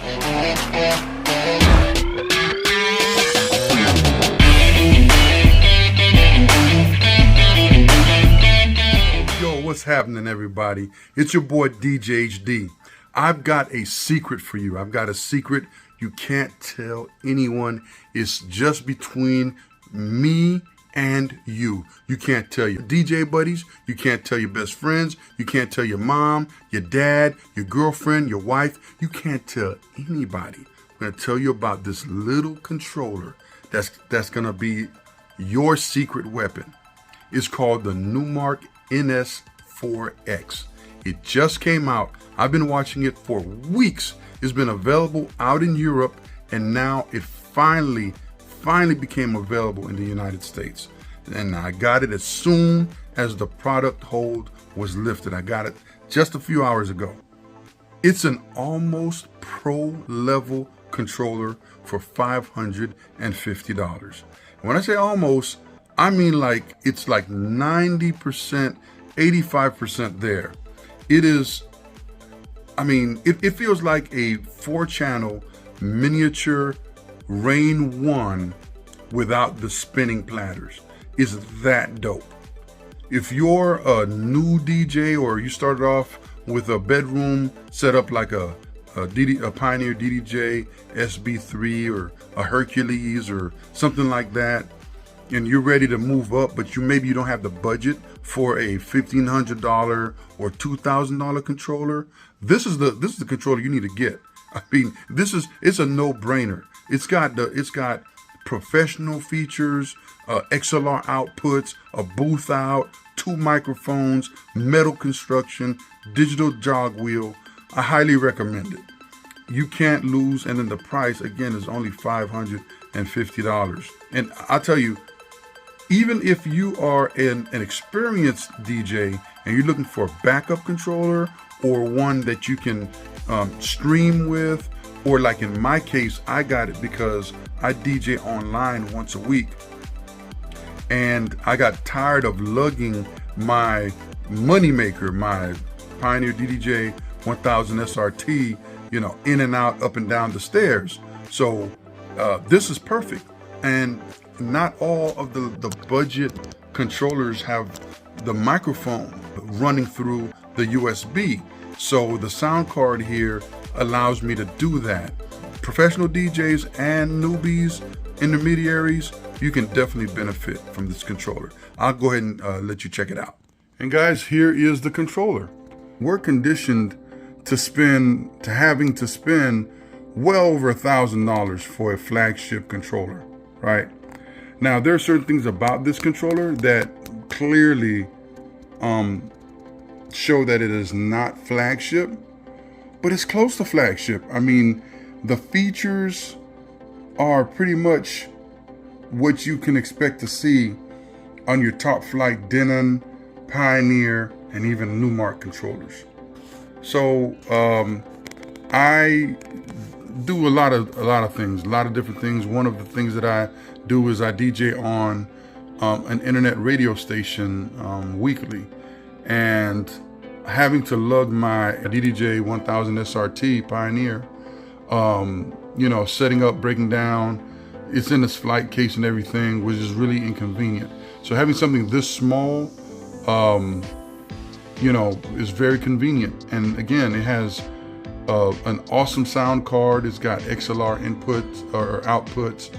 Yo, what's happening, everybody? It's your boy DJ HD. I've got a secret for you. I've got a secret you can't tell anyone. It's just between me and you. You can't tell your DJ buddies. You can't tell your best friends. You can't tell your mom, your dad, your girlfriend, your wife. You can't tell anybody. I'm going to tell you about this little controller that's going to be your secret weapon. It's called the Numark NS4FX. It just came out. I've been watching it for weeks. It's been available out in Europe, and now it finally became available in the United States. And I got it as soon as the product hold was lifted. I got it just a few hours ago. It's an almost pro level controller for $550. When I say almost, I mean like it's like 90%, 85% there. It is, I mean, it feels like a 4-channel miniature Rain 1 without the spinning platters. It's that dope. If you're a new DJ or you started off with a bedroom set up like a Pioneer DDJ SB3 or a Hercules or something like that, and you're ready to move up, but maybe you don't have the budget for a $1,500 or $2,000 controller, this is the controller you need to get. I mean, it's a no-brainer. It's got professional features, XLR outputs, a booth out, 2 microphones, metal construction, digital jog wheel. I highly recommend it. You can't lose, and then the price again is only $550. And I'll tell you, even if you are an experienced DJ and you're looking for a backup controller or one that you can stream with, or like in my case, I got it because I DJ online once a week, and I got tired of lugging my moneymaker, my Pioneer DDJ 1000 SRT, in and out, up and down the stairs. So this is perfect. And not all of the budget controllers have the microphone running through the USB. So the sound card here allows me to do that. Professional DJs and newbies, intermediaries, you can definitely benefit from this controller. I'll go ahead and let you check it out. And guys, here is the controller. We're conditioned to having to spend well over $1,000 for a flagship controller, right? Now, there are certain things about this controller that clearly show that it is not flagship, but it's close to flagship. I mean, the features are pretty much what you can expect to see on your top flight Denon, Pioneer, and even Numark controllers. So I do a lot of things, a lot of different things. One of the things that I do is I DJ on an internet radio station weekly, and having to lug my DDJ 1000 SRT Pioneer, setting up, breaking down, it's in this flight case and everything, which is really inconvenient. So having something this small, is very convenient. And again, it has an awesome sound card. It's got XLR inputs or outputs,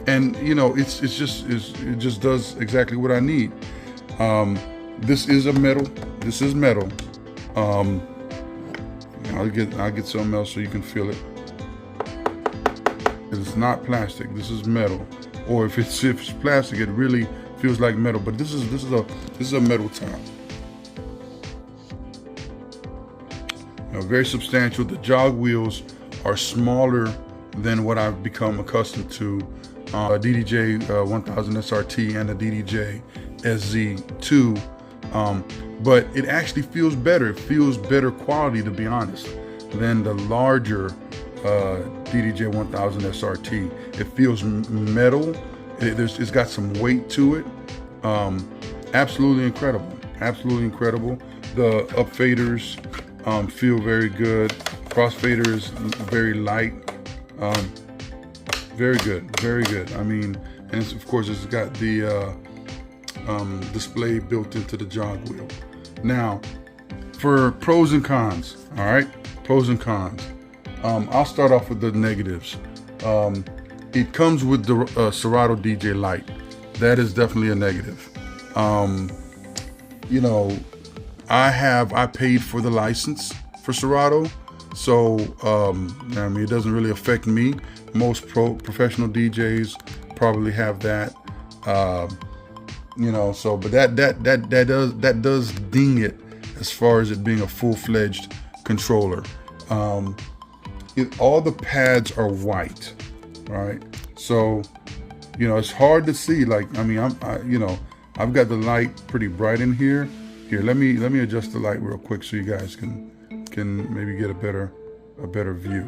and it just does exactly what I need. This is metal. I'll get something else so you can feel it. It's not plastic. This is metal. Or if it's plastic, it really feels like metal. But this is a metal top. Very substantial. The jog wheels are smaller than what I've become accustomed to. A DDJ 1000 SRT and a DDJ SZ2. But it actually feels better. It feels better quality, to be honest, than the larger DDJ 1000 SRT. It feels metal. It's got some weight to it. Absolutely incredible. Absolutely incredible. The up faders feel very good. Crossfader is very light. Very good, very good. I mean, and of course it's got the display built into the jog wheel. Now, for pros and cons, all right? Pros and cons. I'll start off with the negatives. It comes with the Serato DJ Lite. That is definitely a negative. You know, I paid for the license for Serato, so I mean, it doesn't really affect me. Most professional DJs probably have that. You know, so but that does ding it as far as it being a full-fledged controller. All the pads are white, right? So, you know, it's hard to see. Like, I mean, you know, I've got the light pretty bright in here. Here, let me adjust the light real quick so you guys can maybe get a better view.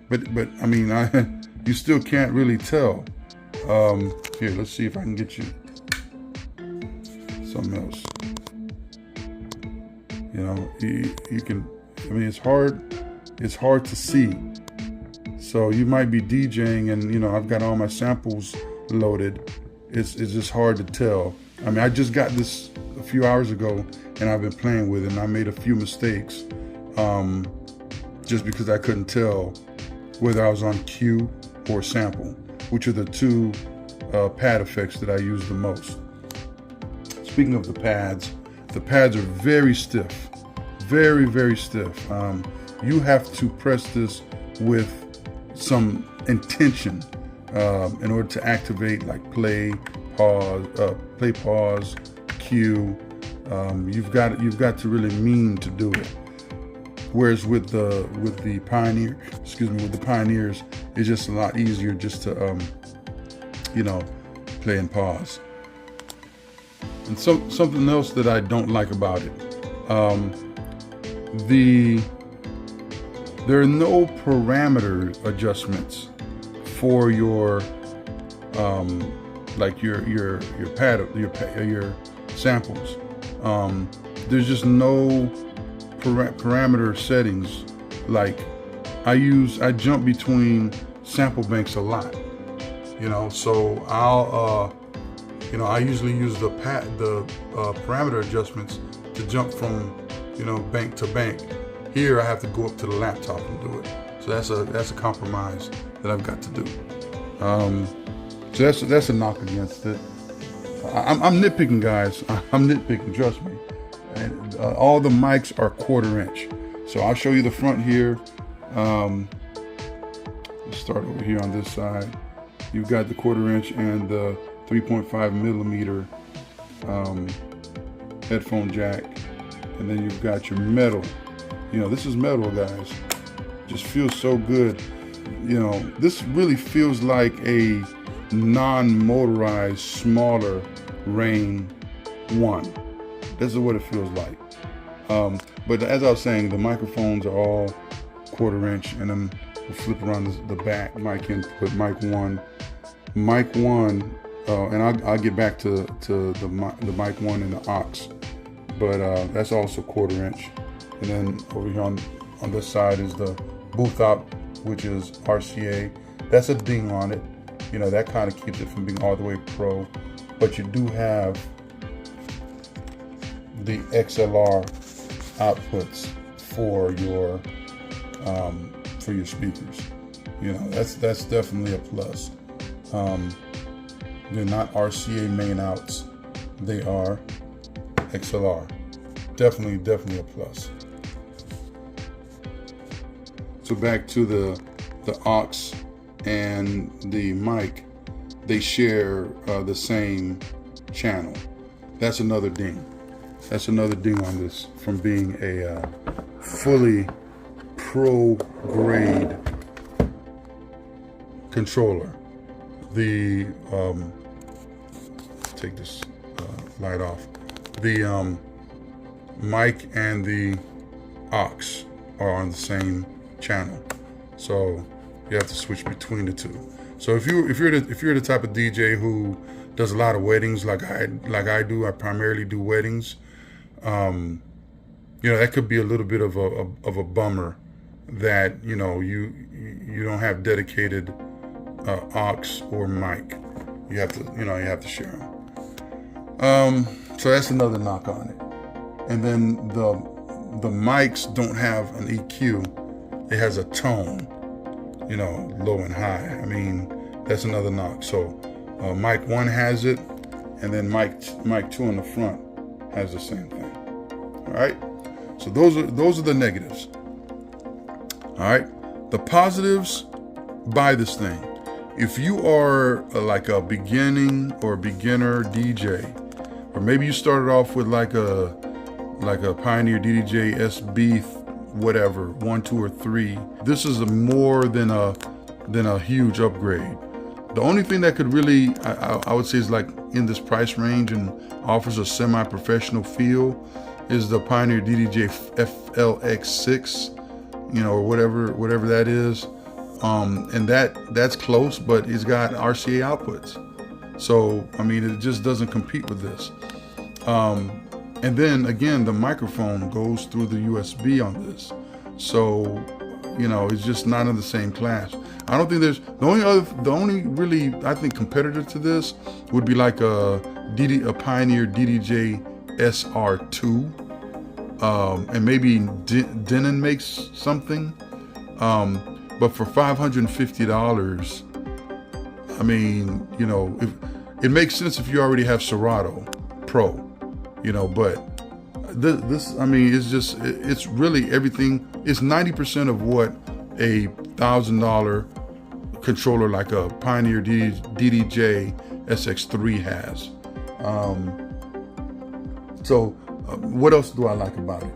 But I mean, you still can't really tell. Here, let's see if I can get you something else. You know, you can. I mean, it's hard to see. So you might be DJing and, you know, I've got all my samples loaded. It's just hard to tell. I mean, I just got this a few hours ago and I've been playing with it and I made a few mistakes just because I couldn't tell whether I was on cue or sample, which are the two pad effects that I use the most. Speaking of the pads are very stiff. Very, very stiff. You have to press this with some intention in order to activate, like play, pause, cue. You've got to really mean to do it. Whereas with the Pioneers, it's just a lot easier just to you know, play and pause. And something else that I don't like about it. There are no parameter adjustments for your like your samples. There's just no parameter settings. Like I jump between sample banks a lot, you know. So I usually use the parameter adjustments to jump from, you know, bank to bank. Here I have to go up to the laptop and do it. So that's a compromise that I've got to do. So that's a knock against it. I'm nitpicking, guys. I'm nitpicking, trust me. And all the mics are 1/4 inch. So I'll show you the front here. Let's start over here on this side. You've got the 1/4 inch and the 3.5 millimeter headphone jack. And then you've got your metal. You know, this is metal, guys. Just feels so good. You know, this really feels like a non-motorized, smaller Rain 1. This is what it feels like. But as I was saying, the microphones are all 1/4 inch, and then we'll flip around the back mic input, mic 1, and I'll get back to the mic 1 and the aux. But that's also 1/4 inch. And then over here on this side is the booth out, which is RCA. That's a ding on it. You know, that kind of keeps it from being all the way pro. But you do have the XLR outputs for your speakers. You know, that's definitely a plus. They're not RCA main outs. They are XLR. Definitely a plus. So back to the aux and the mic, they share the same channel. That's another ding. That's another ding on this from being a fully pro grade controller. The take this light off. The mic and the aux are on the same channel, so you have to switch between the two. So if you're the type of DJ who does a lot of weddings, like I do, I primarily do weddings. You know, that could be a little bit of a bummer that, you know, you don't have dedicated aux or mic. You have to, you have to share them. So that's another knock on it. And then the mics don't have an EQ. It has a tone, low and high. I mean, that's another knock. So mic 1 has it, and then mic 2 in the front has the same thing. All right. So those are the negatives. All right. The positives, buy this thing. If you are like a beginner DJ, or maybe you started off with like a Pioneer DDJ SB whatever 1, 2, or 3, this is more than a huge upgrade. The only thing that could really I would say is like in this price range and offers a semi-professional feel is the Pioneer DDJ FLX6, or whatever that is. And that's close, but it's got RCA outputs. So, I mean, it just doesn't compete with this. And then again, the microphone goes through the USB on this. So, it's just not in the same class. I don't think there's, the only really, I think, competitor to this would be like a Pioneer DDJ SR2. And maybe Denon makes something. But for $550, I mean, if it makes sense if you already have Serato Pro, but this, I mean, it's really everything. It's 90% of what a $1,000 controller like a Pioneer DDJ SX3 has. So what else do I like about it?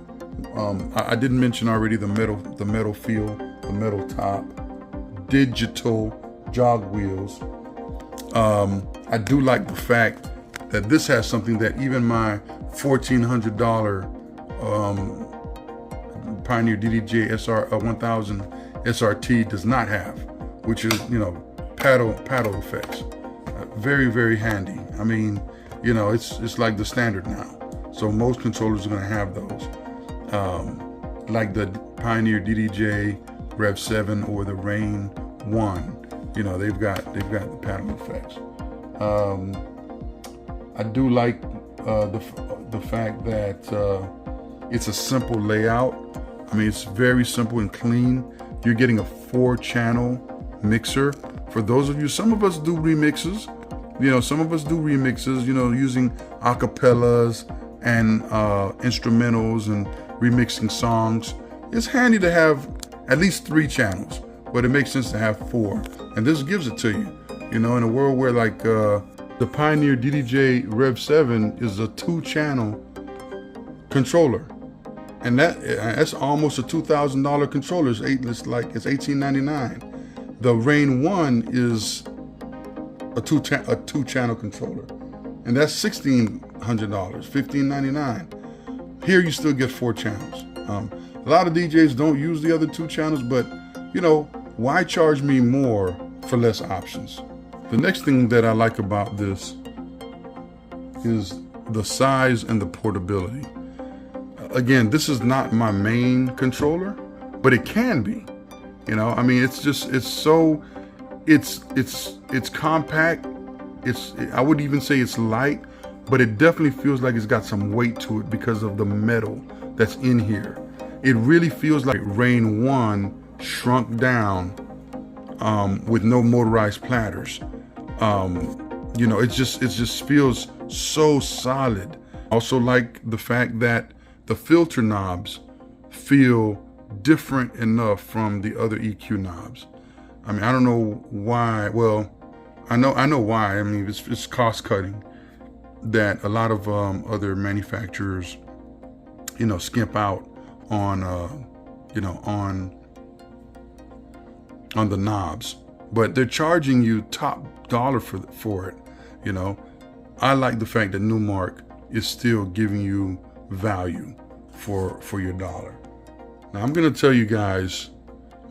I didn't mention already the metal feel, the metal top, digital jog wheels. I do like the fact that this has something that even my $1,400 Pioneer DDJ 1000 SRT does not have, which is paddle effects. Very, very handy. I mean, it's like the standard now. So most controllers are going to have those. Like the Pioneer DDJ Rev 7 or the Rain 1, they've got the paddle effects. I do like the fact that it's a simple layout. I mean, it's very simple and clean. You're getting a 4-channel mixer. For those of you, some of us do remixes. Using acapellas and instrumentals and remixing songs. It's handy to have at least 3 channels, but it makes sense to have 4. And this gives it to you. In a world where like the Pioneer DDJ Rev 7 is a 2-channel controller, and that's almost a $2,000 controller. It's $1,899. The Rain 1 is a 2-channel controller, and that's $1,600, $1,599. Here you still get 4 channels. A lot of DJs don't use the other 2 channels, but why charge me more for less options? The next thing that I like about this is the size and the portability. Again, this is not my main controller, but it can be. I mean, it's compact. I would even say it's light, but it definitely feels like it's got some weight to it because of the metal that's in here. It really feels like Rain 1 shrunk down with no motorized platters. It just feels so solid. Also like the fact that the filter knobs feel different enough from the other EQ knobs. I mean, I don't know why. Well, I know why. I mean, it's cost cutting that a lot of other manufacturers, skimp out on on the knobs, but they're charging you top dollar for it. I like the fact that Numark is still giving you value for your dollar. Now I'm gonna tell you guys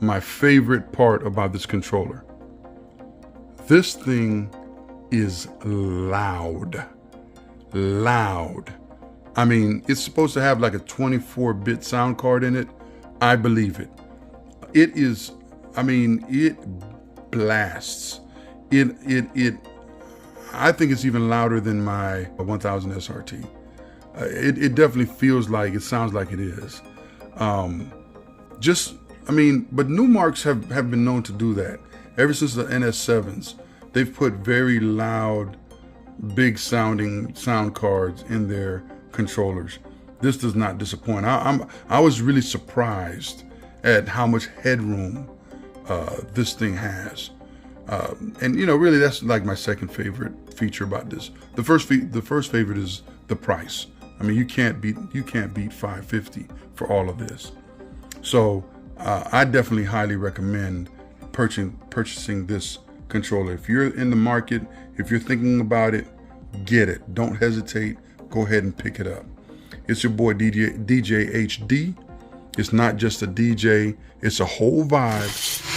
my favorite part about this controller. This thing is loud. I mean, it's supposed to have like a 24-bit sound card in it. I believe it. It is, I mean, it blasts. I think it's even louder than my 1000 SRT. It definitely feels like, it sounds like it is. But Numarks have been known to do that. Ever since the NS7s, they've put very loud, big sounding sound cards in their controllers. This does not disappoint. I was really surprised at how much headroom this thing has. And really that's like my second favorite feature about this. The first favorite is the price. I mean, you can't beat $550 for all of this. So I definitely highly recommend purchasing this controller. If you're in the market, if you're thinking about it, get it. Don't hesitate. Go ahead and pick it up. It's your boy DJ HD. It's not just a DJ, it's a whole vibe.